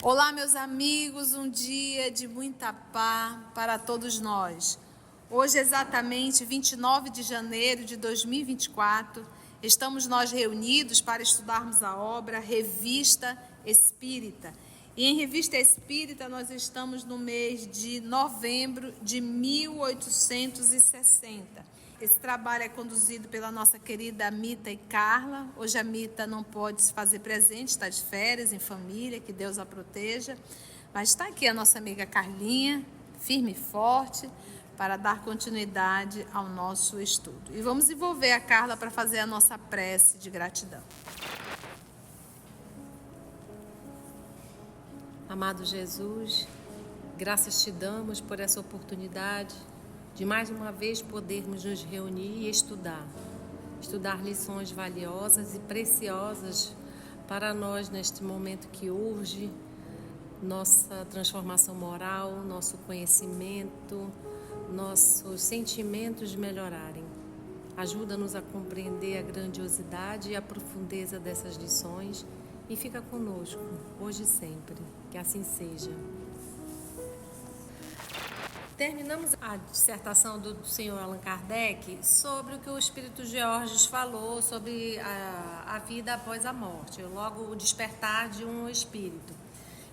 Olá, meus amigos, um dia de muita paz para todos nós. Hoje, exatamente 29 de janeiro de 2024, estamos nós reunidos para estudarmos a obra Revista Espírita. E em Revista Espírita nós estamos no mês de novembro de 1860. Esse trabalho é conduzido pela nossa querida Mita e Carla. Hoje a Mita não pode se fazer presente, está de férias, em família, que Deus a proteja. Mas está aqui a nossa amiga Carlinha, firme e forte, para dar continuidade ao nosso estudo. E vamos envolver a Carla para fazer a nossa prece de gratidão. Amado Jesus, graças te damos por essa oportunidade de mais uma vez podermos nos reunir e estudar lições valiosas e preciosas para nós neste momento que urge nossa transformação moral, nosso conhecimento, nossos sentimentos melhorarem. Ajuda-nos a compreender a grandiosidade e a profundeza dessas lições e fica conosco, hoje e sempre. Que assim seja. Terminamos a dissertação do senhor Allan Kardec sobre o que o Espírito Georges falou sobre a vida após a morte, logo o despertar de um espírito.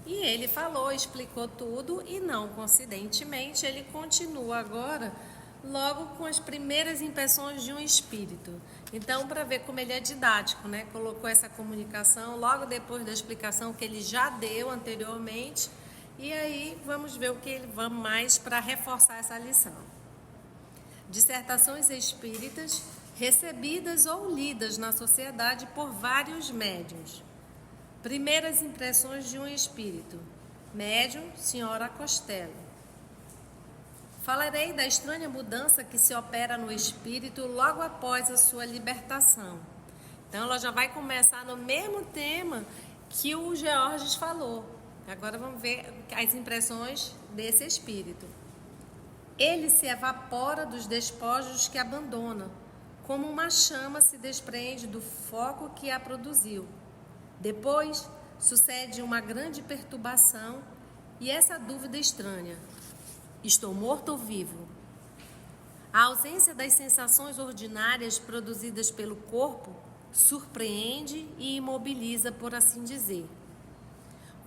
E ele falou, explicou tudo e não coincidentemente ele continua agora logo com as primeiras impressões de um espírito. Então, para ver como ele é didático, né? Colocou essa comunicação logo depois da explicação que ele já deu anteriormente. E aí vamos ver o que ele vai mais para reforçar essa lição. Dissertações espíritas recebidas ou lidas na sociedade por vários médiuns. Primeiras impressões de um espírito. Médium, senhora Costello. Falarei da estranha mudança que se opera no espírito logo após a sua libertação. Então ela já vai começar no mesmo tema que o Georges falou. Agora vamos ver as impressões desse espírito. Ele se evapora dos despojos que abandona, como uma chama se desprende do foco que a produziu. Depois sucede uma grande perturbação e essa dúvida estranha: estou morto ou vivo? A ausência das sensações ordinárias produzidas pelo corpo surpreende e imobiliza, por assim dizer.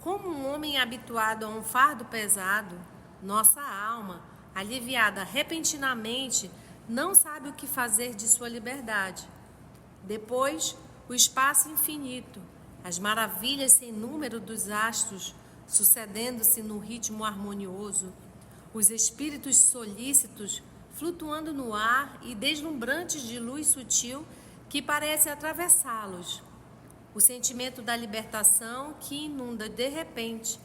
Como um homem habituado a um fardo pesado, nossa alma, aliviada repentinamente, não sabe o que fazer de sua liberdade. Depois, o espaço infinito, as maravilhas sem número dos astros, sucedendo-se num ritmo harmonioso, os espíritos solícitos flutuando no ar e deslumbrantes de luz sutil que parece atravessá-los. O sentimento da libertação que inunda de repente.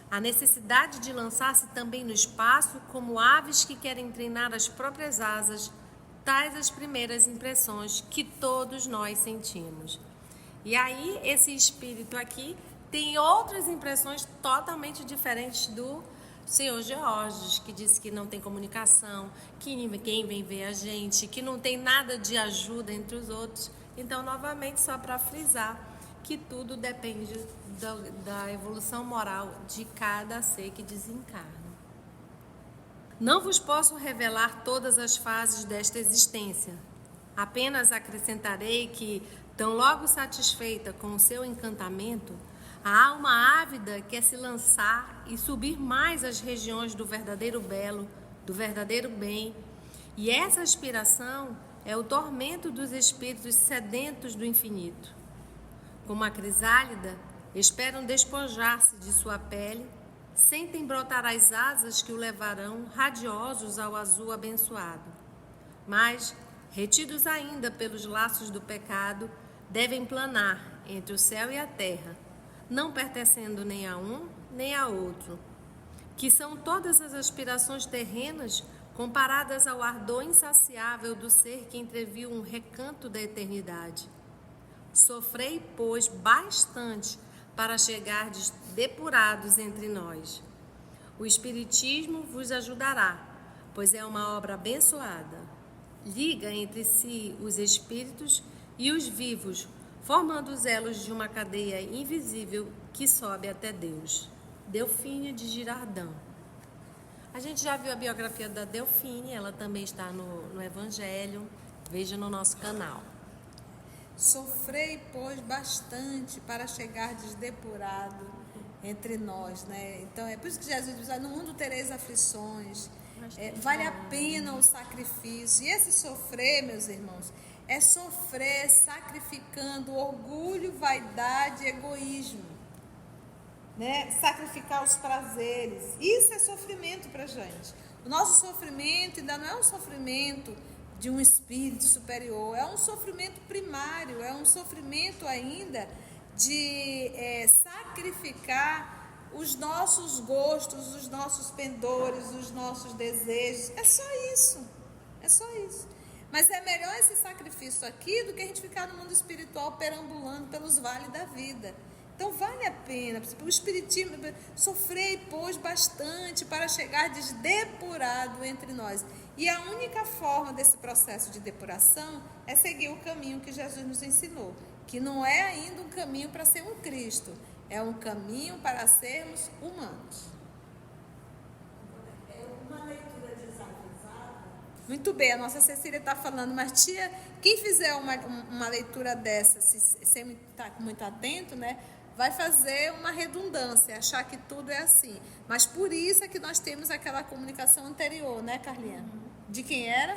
A necessidade de lançar-se também no espaço como aves que querem treinar as próprias asas, tais as primeiras impressões que todos nós sentimos. E aí esse espírito aqui tem outras impressões totalmente diferentes do senhor Georges, que disse que não tem comunicação, que ninguém vem ver a gente, que não tem nada de ajuda entre os outros. Então, novamente, só para frisar que tudo depende da evolução moral de cada ser que desencarna. Não vos posso revelar todas as fases desta existência. Apenas acrescentarei que, tão logo satisfeita com o seu encantamento, a alma ávida quer se lançar e subir mais às regiões do verdadeiro belo, do verdadeiro bem. E essa aspiração é o tormento dos espíritos sedentos do infinito. Como a crisálida, esperam despojar-se de sua pele, sentem brotar as asas que o levarão radiosos ao azul abençoado. Mas, retidos ainda pelos laços do pecado, devem planar entre o céu e a terra, não pertencendo nem a um nem a outro, que são todas as aspirações terrenas comparadas ao ardor insaciável do ser que entreviu um recanto da eternidade. Sofrei, pois, bastante para chegardes depurados entre nós. O Espiritismo vos ajudará, pois é uma obra abençoada. Liga entre si os espíritos e os vivos, formando os elos de uma cadeia invisível que sobe até Deus. Delfine de Girardin. A gente já viu a biografia da Delfine, ela também está no Evangelho. Veja no nosso canal. Sofrei, pois, bastante para chegar depurado entre nós, né? Então é por isso que Jesus diz: no mundo tereis aflições, vale a pena o sacrifício. E esse sofrer, meus irmãos, é sofrer sacrificando orgulho, vaidade, egoísmo, né? Sacrificar os prazeres. Isso é sofrimento para a gente. O nosso sofrimento ainda não é um sofrimento de um espírito superior, é um sofrimento primário, é um sofrimento ainda de sacrificar os nossos gostos, os nossos pendores, os nossos desejos. É só isso, é só isso. Mas é melhor esse sacrifício aqui do que a gente ficar no mundo espiritual perambulando pelos vales da vida. Então vale a pena, o Espiritismo, sofrei, pois, bastante para chegar depurado entre nós. E a única forma desse processo de depuração é seguir o caminho que Jesus nos ensinou, que não é ainda um caminho para ser um Cristo, é um caminho para sermos humanos. É uma leitura desavisada. Muito bem, a nossa Cecília está falando, mas tia, quem fizer uma leitura dessa, sem estar muito atento, né, vai fazer uma redundância, achar que tudo é assim. Mas por isso é que nós temos aquela comunicação anterior, né, Carlinha? De quem era?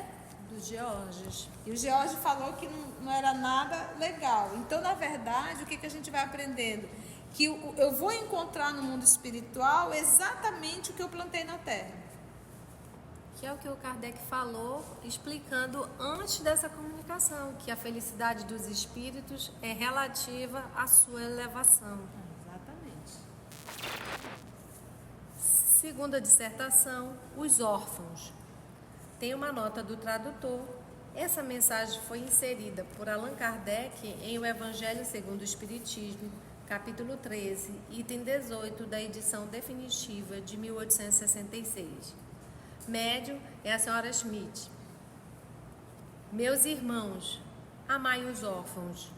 Do Georges. E o George falou que não era nada legal. Então, na verdade, o que a gente vai aprendendo? Que eu vou encontrar no mundo espiritual exatamente o que eu plantei na Terra. Que é o que o Kardec falou, explicando antes dessa comunicação, que a felicidade dos espíritos é relativa à sua elevação. Exatamente. Segunda dissertação, os órfãos. Tem uma nota do tradutor. Essa mensagem foi inserida por Allan Kardec em O Evangelho segundo o Espiritismo, capítulo 13, item 18 da edição definitiva de 1866. Médium é a senhora Schmidt. Meus irmãos, amai os órfãos.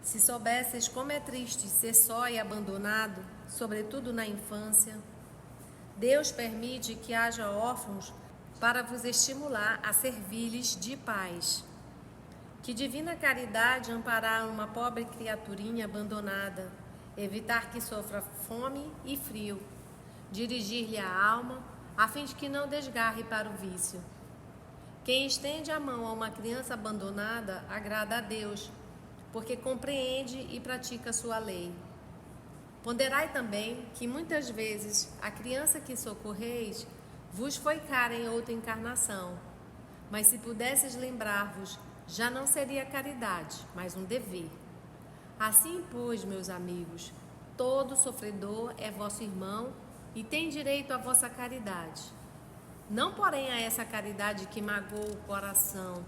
Se soubesseis como é triste ser só e abandonado, sobretudo na infância, Deus permite que haja órfãos para vos estimular a servir-lhes de paz. Que divina caridade amparar uma pobre criaturinha abandonada, evitar que sofra fome e frio, dirigir-lhe a alma, a fim de que não desgarre para o vício. Quem estende a mão a uma criança abandonada agrada a Deus, porque compreende e pratica sua lei. Ponderai também que muitas vezes a criança que socorreis vos foi cara em outra encarnação, mas se pudesseis lembrar-vos, já não seria caridade, mas um dever. Assim, pois, meus amigos, todo sofredor é vosso irmão e tem direito à vossa caridade. Não, porém, a essa caridade que magoa o coração,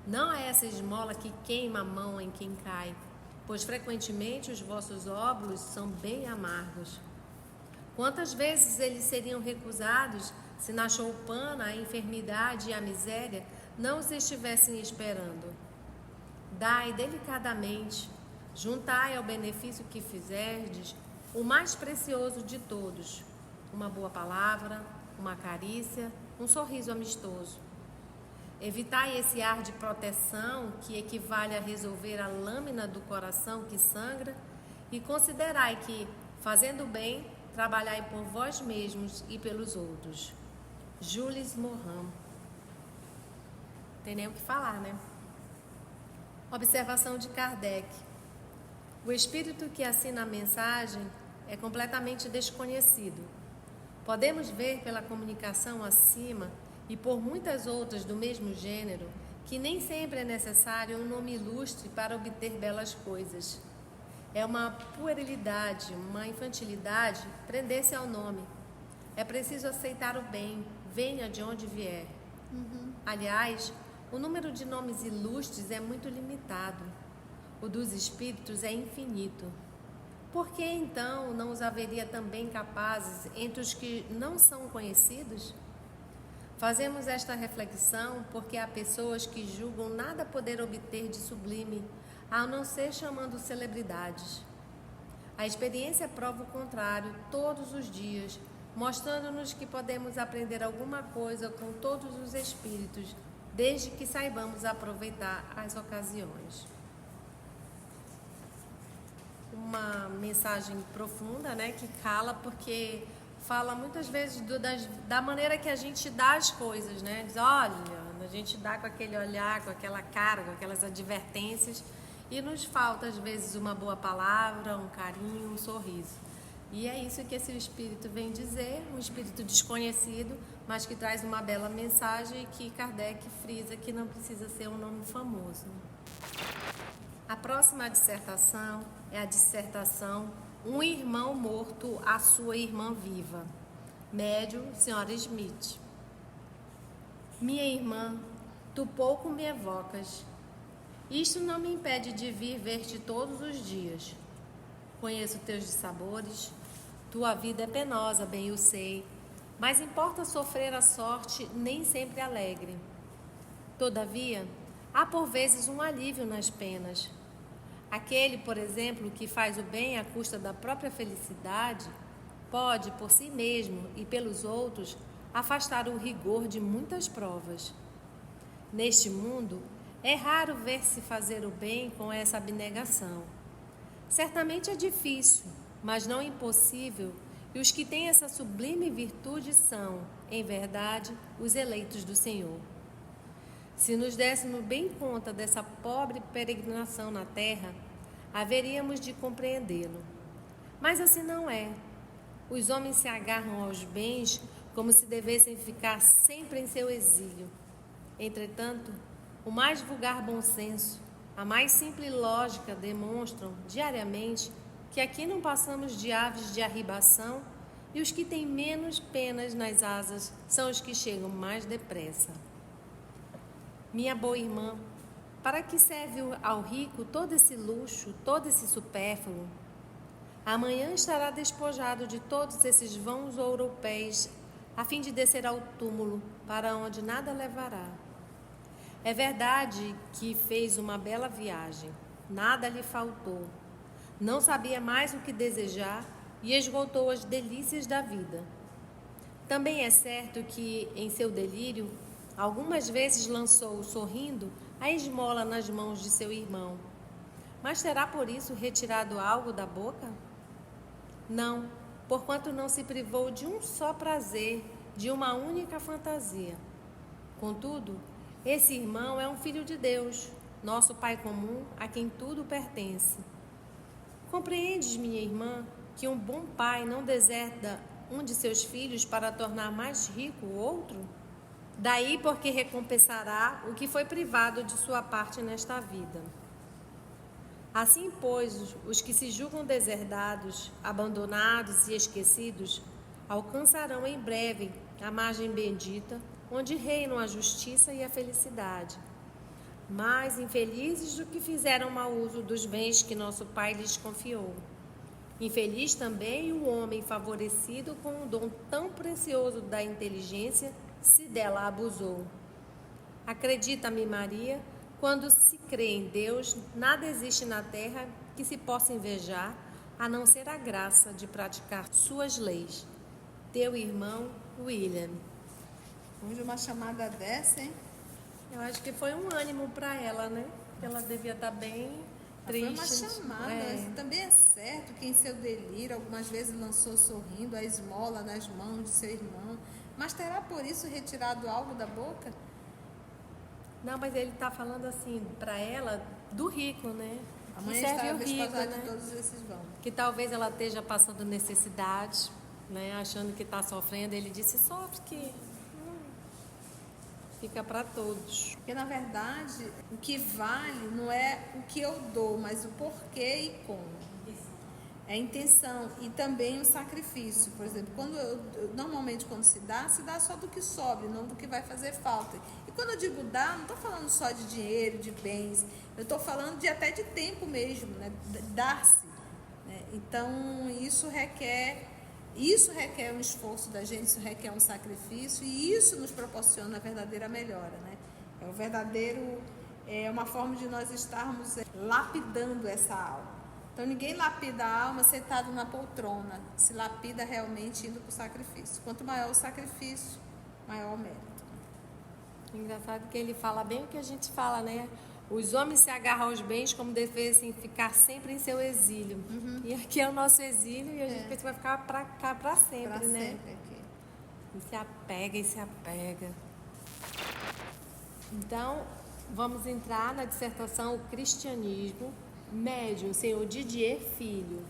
não a essa esmola que queima a mão em quem cai, pois frequentemente os vossos óbulos são bem amargos. Quantas vezes eles seriam recusados se na choupana a enfermidade e a miséria não os estivessem esperando? Dai delicadamente, juntai ao benefício que fizerdes o mais precioso de todos, uma boa palavra, uma carícia, um sorriso amistoso. Evitai esse ar de proteção que equivale a resolver a lâmina do coração que sangra e considerai que, fazendo bem, trabalhai por vós mesmos e pelos outros. Jules Morin. Tem nem o que falar, né? Observação de Kardec. O espírito que assina a mensagem é completamente desconhecido. Podemos ver pela comunicação acima e por muitas outras do mesmo gênero que nem sempre é necessário um nome ilustre para obter belas coisas. É uma puerilidade, uma infantilidade prender-se ao nome. É preciso aceitar o bem, venha de onde vier. Aliás, o número de nomes ilustres é muito limitado. O dos espíritos é infinito. por que então não os haveria também capazes entre os que não são conhecidos? Fazemos esta reflexão porque há pessoas que julgam nada poder obter de sublime, a não ser chamando celebridades. A experiência prova o contrário todos os dias, mostrando-nos que podemos aprender alguma coisa com todos os espíritos, desde que saibamos aproveitar as ocasiões. Uma mensagem profunda, né, que cala, porque fala muitas vezes da maneira que a gente dá as coisas, né? Diz, olha, a gente dá com aquele olhar, com aquela cara, com aquelas advertências, e nos falta às vezes uma boa palavra, um carinho, um sorriso. E é isso que esse espírito vem dizer, um espírito desconhecido, mas que traz uma bela mensagem que Kardec frisa que não precisa ser um nome famoso. A próxima dissertação é a dissertação Um Irmão Morto à Sua Irmã Viva. Médium, Sra. Smith. Minha irmã, tu pouco me evocas. Isto não me impede de vir ver-te todos os dias. Conheço teus dissabores. Tua vida é penosa, bem eu sei, mas importa sofrer a sorte nem sempre alegre. Todavia, há por vezes um alívio nas penas. Aquele, por exemplo, que faz o bem à custa da própria felicidade, pode, por si mesmo e pelos outros, afastar o rigor de muitas provas. Neste mundo, é raro ver-se fazer o bem com essa abnegação. Certamente é difícil, mas não impossível, e os que têm essa sublime virtude são, em verdade, os eleitos do Senhor. Se nos dessemos bem conta dessa pobre peregrinação na terra, haveríamos de compreendê-lo. Mas assim não é. Os homens se agarram aos bens como se devessem ficar sempre em seu exílio. Entretanto, o mais vulgar bom senso, a mais simples lógica demonstram diariamente que aqui não passamos de aves de arribação e os que têm menos penas nas asas são os que chegam mais depressa. Minha boa irmã, para que serve ao rico todo esse luxo, todo esse supérfluo? Amanhã estará despojado de todos esses vãos ouropéis, a fim de descer ao túmulo, para onde nada levará. É verdade que fez uma bela viagem, nada lhe faltou. Não sabia mais o que desejar e esgotou as delícias da vida. Também é certo que, em seu delírio, algumas vezes lançou, sorrindo, a esmola nas mãos de seu irmão. Mas terá por isso retirado algo da boca? Não, porquanto não se privou de um só prazer, de uma única fantasia. Contudo, esse irmão é um filho de Deus, nosso Pai comum, a quem tudo pertence. Compreendes, minha irmã, que um bom pai não deserta um de seus filhos para tornar mais rico o outro? Daí porque recompensará o que foi privado de sua parte nesta vida. Assim, pois, os que se julgam deserdados, abandonados e esquecidos, alcançarão em breve a margem bendita, onde reinam a justiça e a felicidade. Mais infelizes do que fizeram mau uso dos bens que nosso Pai lhes confiou. Infeliz também o homem favorecido com um dom tão precioso da inteligência, se dela abusou. Acredita-me, Maria, quando se crê em Deus, nada existe na terra que se possa invejar, a não ser a graça de praticar suas leis. Teu irmão, William. Hoje uma chamada dessa, hein? Eu acho que foi um ânimo para ela, né? Ela devia estar bem triste. Foi uma chamada. Também é certo que em seu delírio, algumas vezes lançou sorrindo a esmola nas mãos de seu irmão. Mas terá por isso retirado algo da boca? Não, mas ele está falando assim, para ela, do rico, né? Amanhã que serve está o rico, despojado né? de todos esses vãos. Que talvez ela esteja passando necessidade, né? Achando que está sofrendo. Ele disse, sofre que fica para todos. Porque, na verdade, o que vale não é o que eu dou, mas o porquê e como. É a intenção e também o sacrifício. Por exemplo, normalmente quando se dá só do que sobra, não do que vai fazer falta. E quando eu digo dar, não estou falando só de dinheiro, de bens, eu estou falando até de tempo mesmo, né? Dar-se. Né? Então, isso requer um esforço da gente, isso requer um sacrifício, e isso nos proporciona a verdadeira melhora, né? É uma forma de nós estarmos lapidando essa alma. Então, ninguém lapida a alma sentado na poltrona, se lapida realmente indo para o sacrifício. Quanto maior o sacrifício, maior o mérito. Engraçado que ele fala bem o que a gente fala, né? Os homens se agarram aos bens como devessem ficar sempre em seu exílio. E aqui é o nosso exílio e a gente pensa que vai ficar pra cá pra sempre, Pra né? sempre aqui. E se apega, e se apega. Então, vamos entrar na dissertação O Cristianismo, médium, senhor Didier Filho,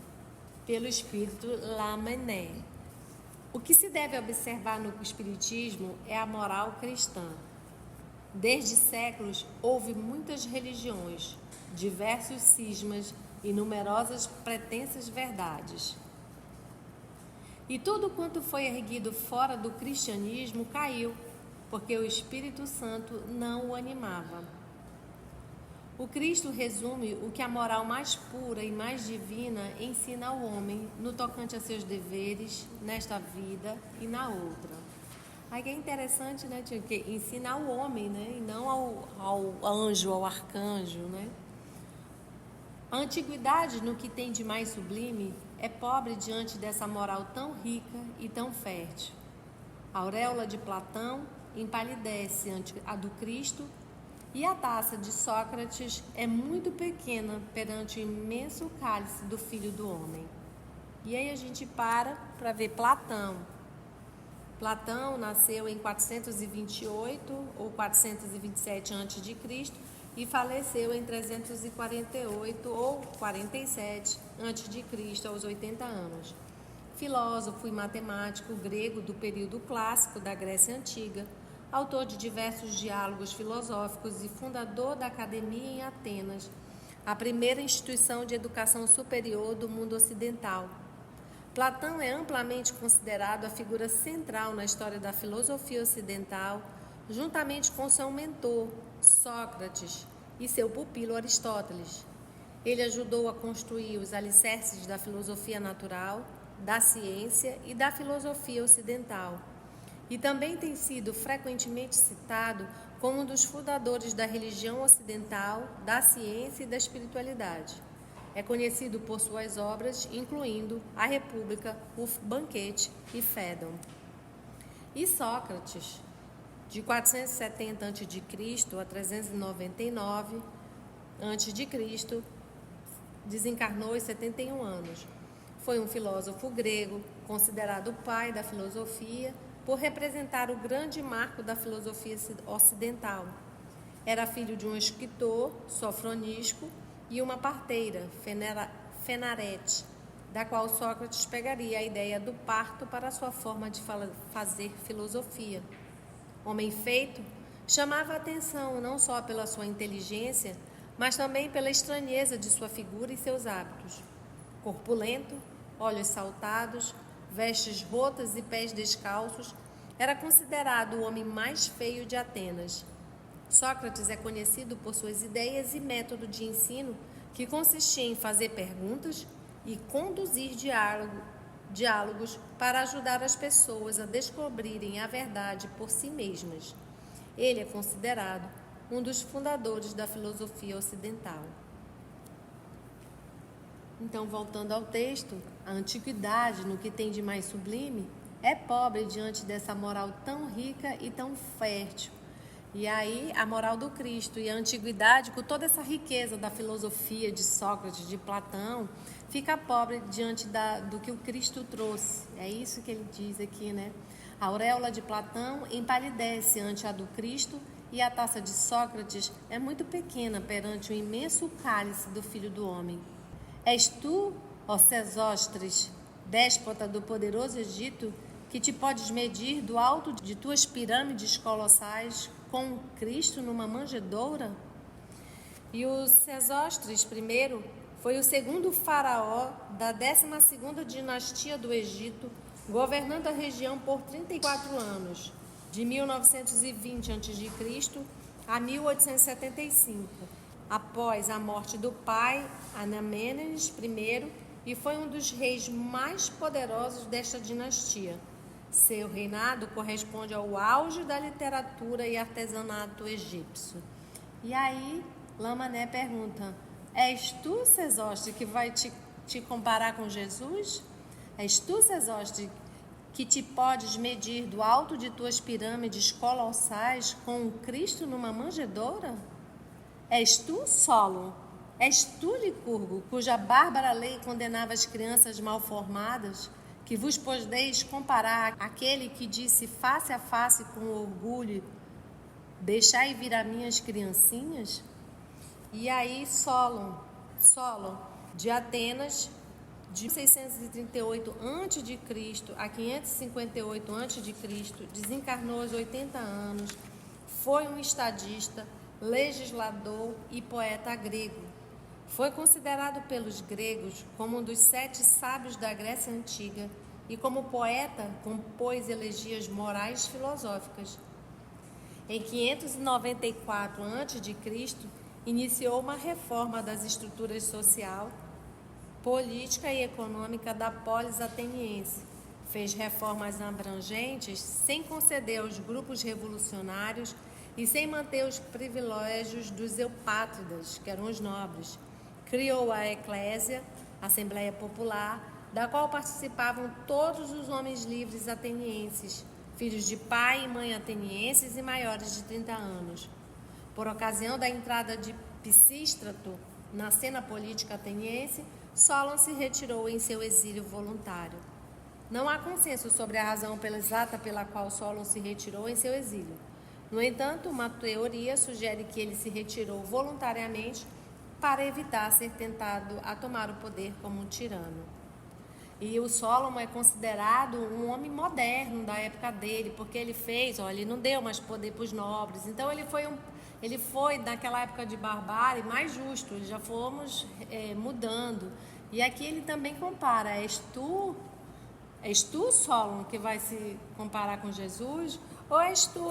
pelo espírito Lamennais. O que se deve observar no espiritismo é a moral cristã. Desde séculos houve muitas religiões, diversos cismas e numerosas pretensas verdades. E tudo quanto foi erguido fora do cristianismo caiu, porque o Espírito Santo não o animava. O Cristo resume o que a moral mais pura e mais divina ensina ao homem no tocante a seus deveres, nesta vida e na outra. Aí é interessante, né, tia, que ensina ao homem, né, e não ao anjo, ao arcanjo, né? A antiguidade, no que tem de mais sublime, é pobre diante dessa moral tão rica e tão fértil. A auréola de Platão empalidece ante a do Cristo, e a taça de Sócrates é muito pequena perante o imenso cálice do Filho do Homem. E aí a gente para ver Platão. Platão nasceu em 428 ou 427 a.C. e faleceu em 348 ou 47 a.C., aos 80 anos. Filósofo e matemático grego do período clássico da Grécia Antiga, autor de diversos diálogos filosóficos e fundador da Academia em Atenas, a primeira instituição de educação superior do mundo ocidental. Platão é amplamente considerado a figura central na história da filosofia ocidental, juntamente com seu mentor, Sócrates, e seu pupilo Aristóteles. Ele ajudou a construir os alicerces da filosofia natural, da ciência e da filosofia ocidental. E também tem sido frequentemente citado como um dos fundadores da religião ocidental, da ciência e da espiritualidade. É conhecido por suas obras, incluindo A República, O Banquete e Fédon. E Sócrates, de 470 a.C. a 399 a.C., desencarnou aos 71 anos. Foi um filósofo grego, considerado o pai da filosofia, por representar o grande marco da filosofia ocidental. Era filho de um escritor, Sofronisco, e uma parteira, Fenarete, da qual Sócrates pegaria a ideia do parto para a sua forma de fazer filosofia. Homem feito, chamava a atenção não só pela sua inteligência, mas também pela estranheza de sua figura e seus hábitos. Corpulento, olhos saltados, vestes rotas e pés descalços, era considerado o homem mais feio de Atenas. Sócrates é conhecido por suas ideias e método de ensino, que consistia em fazer perguntas e conduzir diálogos para ajudar as pessoas a descobrirem a verdade por si mesmas. Ele é considerado um dos fundadores da filosofia ocidental. Então, voltando ao texto, a antiguidade, no que tem de mais sublime, é pobre diante dessa moral tão rica e tão fértil. E aí, a moral do Cristo e a antiguidade, com toda essa riqueza da filosofia de Sócrates, de Platão, fica pobre diante do que o Cristo trouxe. É isso que ele diz aqui, né? A auréola de Platão empalidece ante a do Cristo e a taça de Sócrates é muito pequena perante o imenso cálice do Filho do Homem. És tu, ó Sesostres, déspota do poderoso Egito, que te podes medir do alto de tuas pirâmides colossais com Cristo numa manjedoura? E o Sesostres I foi o segundo faraó da 12ª dinastia do Egito, governando a região por 34 anos, de 1920 a.C. a 1875. Após a morte do pai, Anamênenes I, e foi um dos reis mais poderosos desta dinastia. Seu reinado corresponde ao auge da literatura e artesanato egípcio. E aí, Lamané pergunta: és tu, Sesostri, que vai te comparar com Jesus? És tu, Sesostri, que te podes medir do alto de tuas pirâmides colossais com o Cristo numa manjedoura? És tu, Solon? És tu, Licurgo, cuja bárbara lei condenava as crianças mal formadas, que vos podeis comparar àquele que disse face a face com orgulho: deixai vir a minhas criancinhas? E aí Solon, de Atenas, de 638 a.C. a 558 a.C., desencarnou aos 80 anos, foi um estadista, legislador e poeta grego. Foi considerado pelos gregos como um dos 7 sábios da Grécia Antiga e como poeta compôs elegias morais e filosóficas. Em 594 a.C., iniciou uma reforma das estruturas social, política e econômica da polis ateniense. Fez reformas abrangentes sem conceder aos grupos revolucionários e sem manter os privilégios dos eupátridas, que eram os nobres. Criou a Eclésia, Assembleia Popular, da qual participavam todos os homens livres atenienses, filhos de pai e mãe atenienses e maiores de 30 anos. Por ocasião da entrada de Pisístrato na cena política ateniense, Solon se retirou em seu exílio voluntário. Não há consenso sobre a razão exata pela qual Solon se retirou em seu exílio. No entanto, uma teoria sugere que ele se retirou voluntariamente para evitar ser tentado a tomar o poder como um tirano. E o Solon é considerado um homem moderno da época dele, porque ele não deu mais poder para os nobres. Então ele foi naquela época de barbárie mais justo, já fomos mudando. E aqui ele também compara: és tu, Solon, que vai se comparar com Jesus? Ou és tu,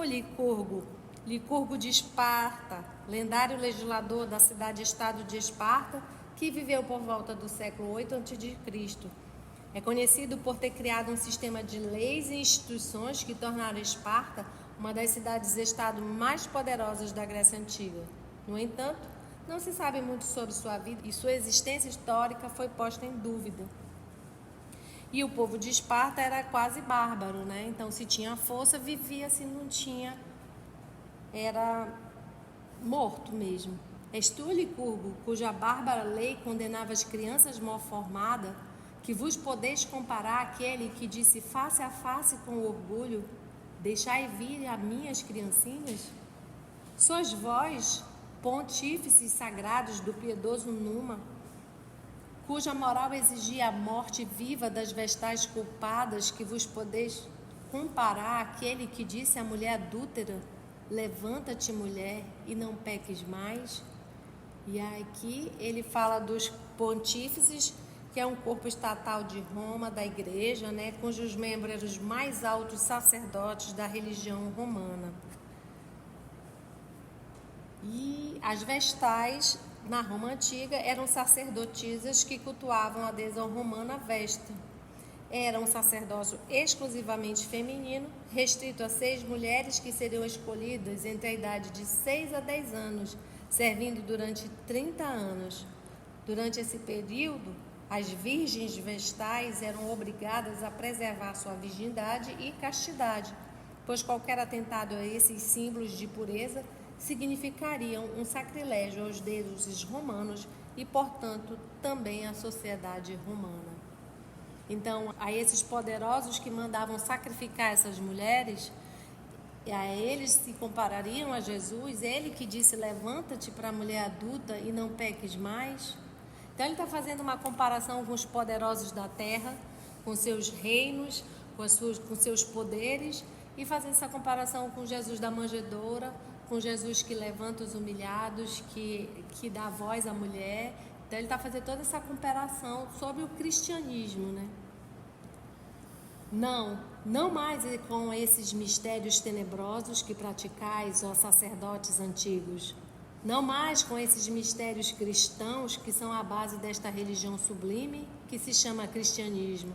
Licurgo de Esparta, lendário legislador da cidade-estado de Esparta, que viveu por volta do século 8 a.C. É conhecido por ter criado um sistema de leis e instituições que tornaram Esparta uma das cidades-estado mais poderosas da Grécia Antiga. No entanto, não se sabe muito sobre sua vida e sua existência histórica foi posta em dúvida. E o povo de Esparta era quase bárbaro, né? Então, se tinha força, vivia, se não tinha, era morto mesmo. És tu, Licurgo, cuja bárbara lei condenava as crianças mal formadas, que vos podeis comparar àquele que disse face a face com orgulho: deixai vir a minhas criancinhas? Sois vós, pontífices sagrados do piedoso Numa, cuja moral exigia a morte viva das vestais culpadas, que vos podeis comparar àquele que disse à mulher adúltera: levanta-te, mulher, e não peques mais? E aqui ele fala dos pontífices, que é um corpo estatal de Roma, da igreja, né, cujos membros eram os mais altos sacerdotes da religião romana. E as vestais, na Roma Antiga, eram sacerdotisas que cultuavam a deusa romana Vesta. Era um sacerdócio exclusivamente feminino, restrito a 6 mulheres que seriam escolhidas entre a idade de 6 a 10 anos, servindo durante 30 anos. Durante esse período, as virgens vestais eram obrigadas a preservar sua virgindade e castidade, pois qualquer atentado a esses símbolos de pureza significariam um sacrilégio aos deuses romanos e, portanto, também à sociedade romana. Então, a esses poderosos que mandavam sacrificar essas mulheres, a eles se comparariam a Jesus, ele que disse: levanta-te para a mulher adulta e não peques mais. Então ele está fazendo uma comparação com os poderosos da terra, com seus reinos, com seus poderes, e fazendo essa comparação com Jesus da manjedoura, com Jesus que levanta os humilhados, que dá voz à mulher. Então ele está fazendo toda essa comparação sobre o cristianismo, né? Não mais com esses mistérios tenebrosos que praticais, ó sacerdotes antigos. Não mais com esses mistérios cristãos que são a base desta religião sublime que se chama cristianismo.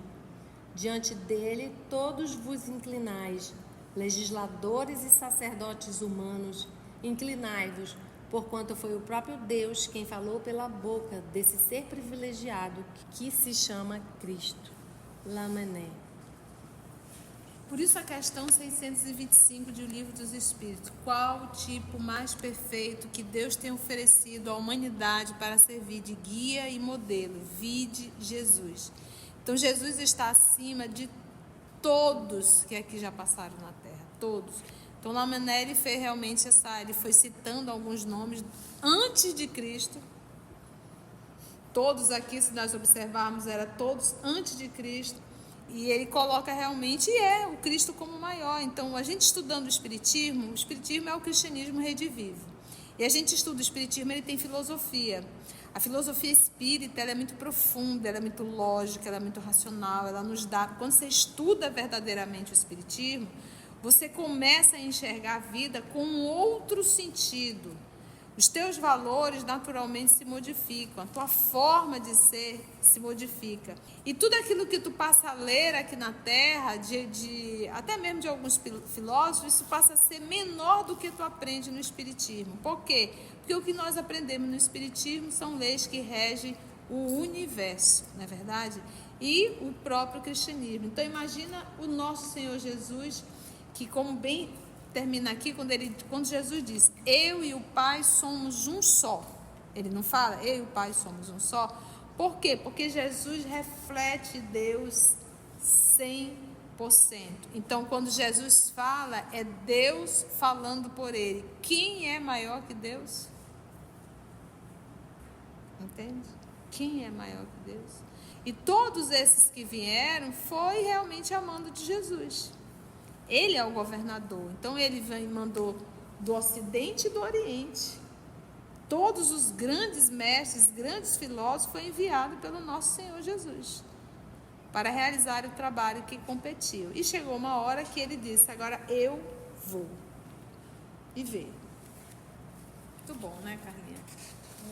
Diante dele todos vos inclinais, legisladores e sacerdotes humanos, inclinai-vos, porquanto foi o próprio Deus quem falou pela boca desse ser privilegiado que se chama Cristo. Lamané. Por isso a questão 625 de O Livro dos Espíritos. Qual o tipo mais perfeito que Deus tem oferecido à humanidade para servir de guia e modelo? Vide Jesus. Então Jesus está acima de todos que aqui já passaram na Terra, todos. Então Lamané, ele fez realmente ele foi citando alguns nomes antes de Cristo. Todos aqui, se nós observarmos, eram todos antes de Cristo. E ele coloca realmente, o Cristo como maior. Então, a gente estudando o Espiritismo é o cristianismo redivivo. E a gente estuda o Espiritismo, ele tem filosofia. A filosofia espírita, ela é muito profunda, ela é muito lógica, ela é muito racional, ela nos dá... Quando você estuda verdadeiramente o Espiritismo, você começa a enxergar a vida com um outro sentido. Os teus valores naturalmente se modificam, a tua forma de ser se modifica. E tudo aquilo que tu passa a ler aqui na Terra, até mesmo de alguns filósofos, isso passa a ser menor do que tu aprende no Espiritismo. Por quê? Porque o que nós aprendemos no Espiritismo são leis que regem o universo, não é verdade? E o próprio cristianismo. Então imagina o nosso Senhor Jesus, que como bem... termina aqui quando Jesus diz: eu e o Pai somos um só. Ele não fala eu e o Pai somos um só? Por quê? Porque Jesus reflete Deus 100%. Então, quando Jesus fala, é Deus falando por ele. Quem é maior que Deus? Entende? Quem é maior que Deus? E todos esses que vieram foi realmente a mando de Jesus. Ele é o governador. Então ele mandou do Ocidente e do Oriente. Todos os grandes mestres, grandes filósofos foram enviados pelo nosso Senhor Jesus para realizar o trabalho que competiu. E chegou uma hora que ele disse: agora eu vou. E veio. Muito bom, né, Carlinha?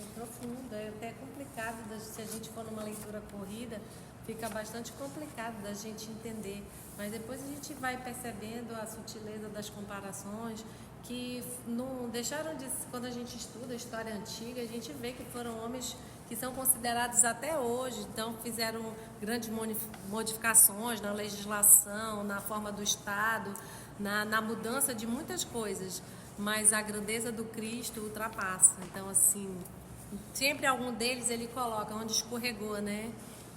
É profundo, é até complicado, se a gente for numa leitura corrida, fica bastante complicado da gente entender. Mas depois a gente vai percebendo a sutileza das comparações, que não deixaram de... Quando a gente estuda a história antiga, a gente vê que foram homens que são considerados até hoje, então fizeram grandes modificações na legislação, na forma do Estado, na mudança de muitas coisas, mas a grandeza do Cristo ultrapassa. Então, assim, sempre algum deles ele coloca onde escorregou, né?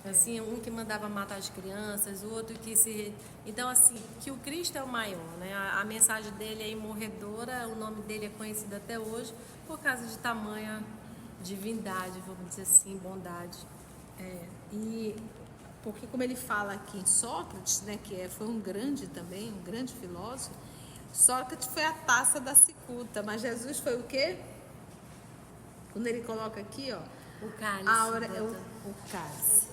Assim, um que mandava matar as crianças, o outro que se... Então, assim, que o Cristo é o maior, né? A mensagem dele é imorredora, o nome dele é conhecido até hoje por causa de tamanha divindade, vamos dizer assim, bondade. E porque como ele fala aqui em Sócrates, né, que foi um grande também, um grande filósofo, Sócrates foi a taça da cicuta, mas Jesus foi o quê? Quando ele coloca aqui, ó, o cálice. O cálice.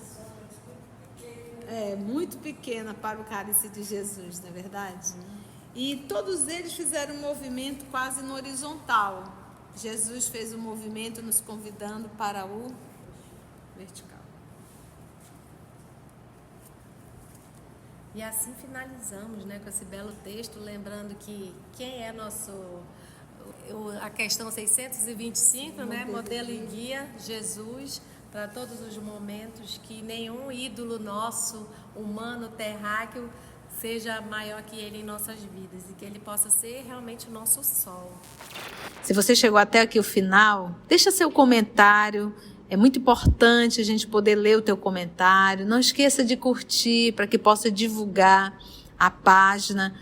É muito pequena para o cálice de Jesus, não é verdade? E todos eles fizeram um movimento quase no horizontal. Jesus fez um movimento nos convidando para o vertical. E assim finalizamos, né, com esse belo texto, lembrando que quem é a questão 625, né, modelo e guia, Jesus, para todos os momentos, que nenhum ídolo nosso, humano, terráqueo, seja maior que ele em nossas vidas e que ele possa ser realmente o nosso sol. Se você chegou até aqui o final, deixa seu comentário. É muito importante a gente poder ler o teu comentário. Não esqueça de curtir para que possa divulgar a página.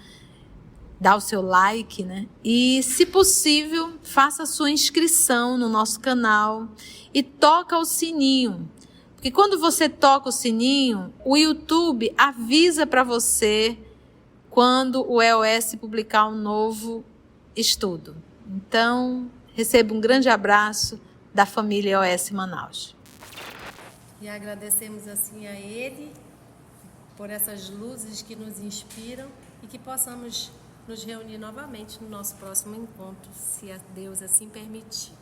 Dá o seu like, né? E, se possível, faça a sua inscrição no nosso canal e toca o sininho. Porque quando você toca o sininho, o YouTube avisa para você quando o EOS publicar um novo estudo. Então, receba um grande abraço da família EOS Manaus. E agradecemos assim a ele por essas luzes que nos inspiram e que possamos nos reunir novamente no nosso próximo encontro, se Deus assim permitir.